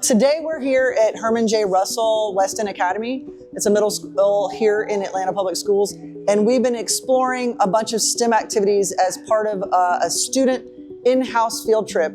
Today we're here at Herman J. Russell Weston Academy. It's a middle school here in Atlanta Public Schools, and we've been exploring a bunch of STEM activities as part of a student in-house field trip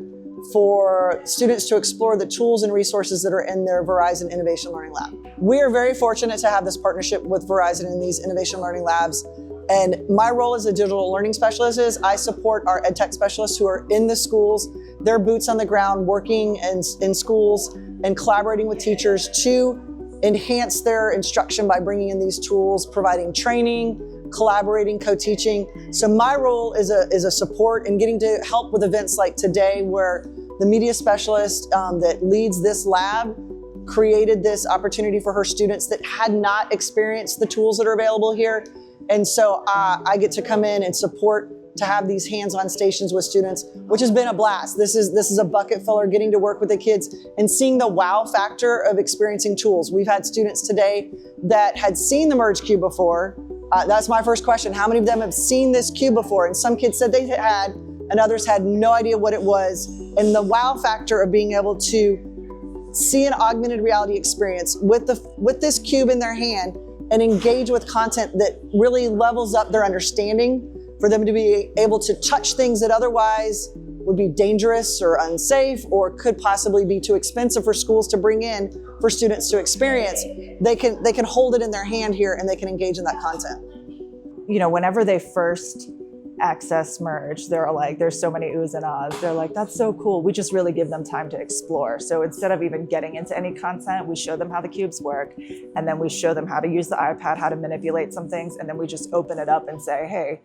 for students to explore the tools and resources that are in their Verizon Innovation Learning Lab. We are very fortunate to have this partnership with Verizon in these Innovation Learning Labs. And my role as a digital learning specialist is I support our ed tech specialists who are in the schools, their boots on the ground, working in schools and collaborating with teachers to enhance their instruction by bringing in these tools, providing training, collaborating, co-teaching. So my role is a support and getting to help with events like today, where the media specialist that leads this lab created this opportunity for her students that had not experienced the tools that are available here. And so I get to come in and support to have these hands-on stations with students, which has been a blast. This is a bucket filler, getting to work with the kids and seeing the wow factor of experiencing tools. We've had students today that had seen the Merge Cube before. That's my first question. How many of them have seen this cube before? And some kids said they had, and others had no idea what it was. And the wow factor of being able to see an augmented reality experience with this cube in their hand and engage with content that really levels up their understanding, for them to be able to touch things that otherwise would be dangerous or unsafe or could possibly be too expensive for schools to bring in for students to experience. They can hold it in their hand here and they can engage in that content. You know, whenever they first access Merge, they're like, there's so many oohs and ahs. They're like, that's so cool. We just really give them time to explore. So instead of even getting into any content, we show them how the cubes work, and then we show them how to use the iPad, how to manipulate some things, and then we just open it up and say, hey,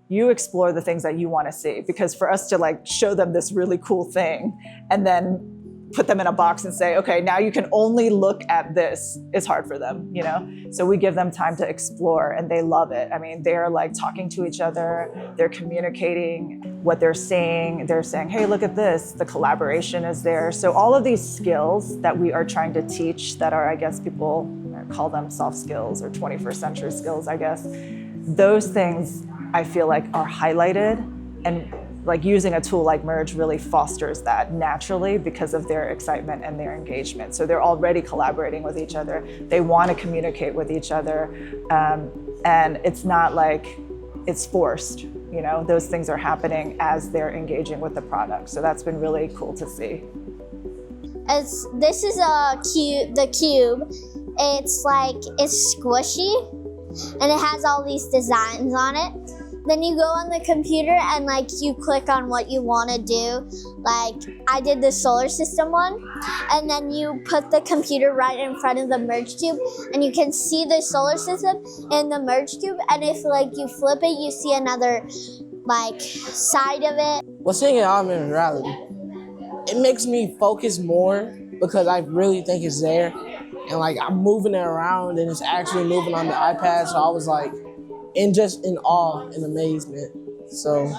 you explore the things that you want to see. Because for us to like show them this really cool thing and then put them in a box and say, okay, now you can only look at this, is hard for them, you know? So we give them time to explore and they love it. I mean, they're like talking to each other, they're communicating what they're seeing, they're saying, hey, look at this, the collaboration is there. So all of these skills that we are trying to teach that are, I guess people call them soft skills or 21st century skills, I guess, those things I feel like are highlighted, and like using a tool like Merge really fosters that naturally because of their excitement and their engagement. So they're already collaborating with each other. They want to communicate with each other. And it's not like it's forced, you know, those things are happening as they're engaging with the product. So that's been really cool to see. As this is the cube, it's squishy and it has all these designs on it. Then you go on the computer and like you click on what you want to do. Like I did the solar system one, and then you put the computer right in front of the Merge Cube and you can see the solar system in the Merge Cube, and if like you flip it, you see another like side of it. Well, seeing augmented reality, it makes me focus more because I really think it's there, and like I'm moving it around and it's actually moving on the iPad, so I was like just in awe and amazement. So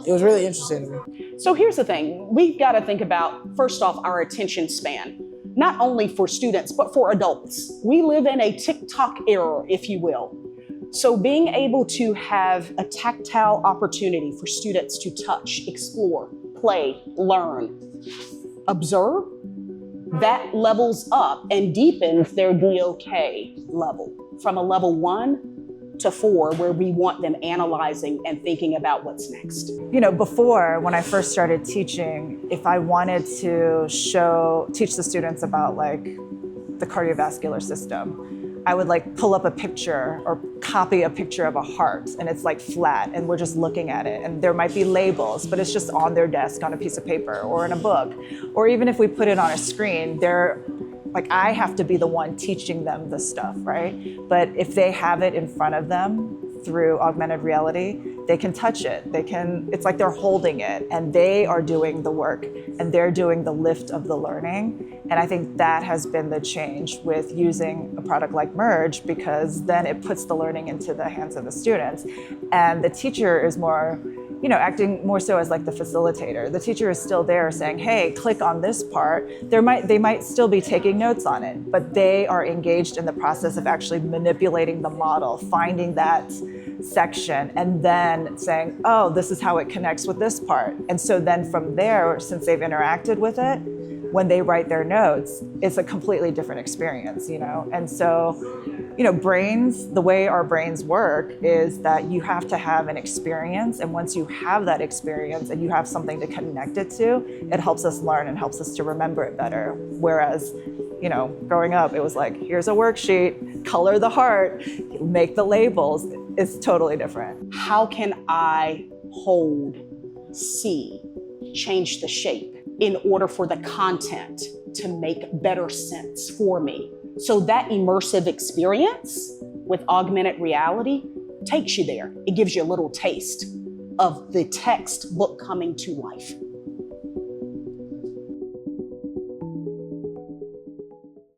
it was really interesting to me. So here's the thing. We've got to think about, first off, our attention span, not only for students, but for adults. We live in a TikTok era, if you will. So being able to have a tactile opportunity for students to touch, explore, play, learn, observe, that levels up and deepens their DOK level from a level 1 to 4, where we want them analyzing and thinking about what's next. You know, before, when I first started teaching, if I wanted to teach the students about like the cardiovascular system, I would like pull up a picture or copy a picture of a heart, and it's like flat and we're just looking at it, and there might be labels, but it's just on their desk on a piece of paper or in a book. Or even if we put it on a screen, like I have to be the one teaching them the stuff, right? But if they have it in front of them through augmented reality, they can touch it. It's like they're holding it and they are doing the work and they're doing the lift of the learning. And I think that has been the change with using a product like Merge, because then it puts the learning into the hands of the students. And the teacher is more, you know, acting more so as like the facilitator. The teacher is still there saying, hey, click on this part. They might still be taking notes on it, but they are engaged in the process of actually manipulating the model, finding that section, and then saying, oh, this is how it connects with this part. And so then from there, since they've interacted with it, when they write their notes, it's a completely different experience, you know? And so, you know, the way our brains work is that you have to have an experience. And once you have that experience and you have something to connect it to, it helps us learn and helps us to remember it better. Whereas, you know, growing up, it was like, here's a worksheet, color the heart, make the labels. It's totally different. How can I hold, see, change the shape in order for the content to make better sense for me? So that immersive experience with augmented reality takes you there. It gives you a little taste of the textbook coming to life.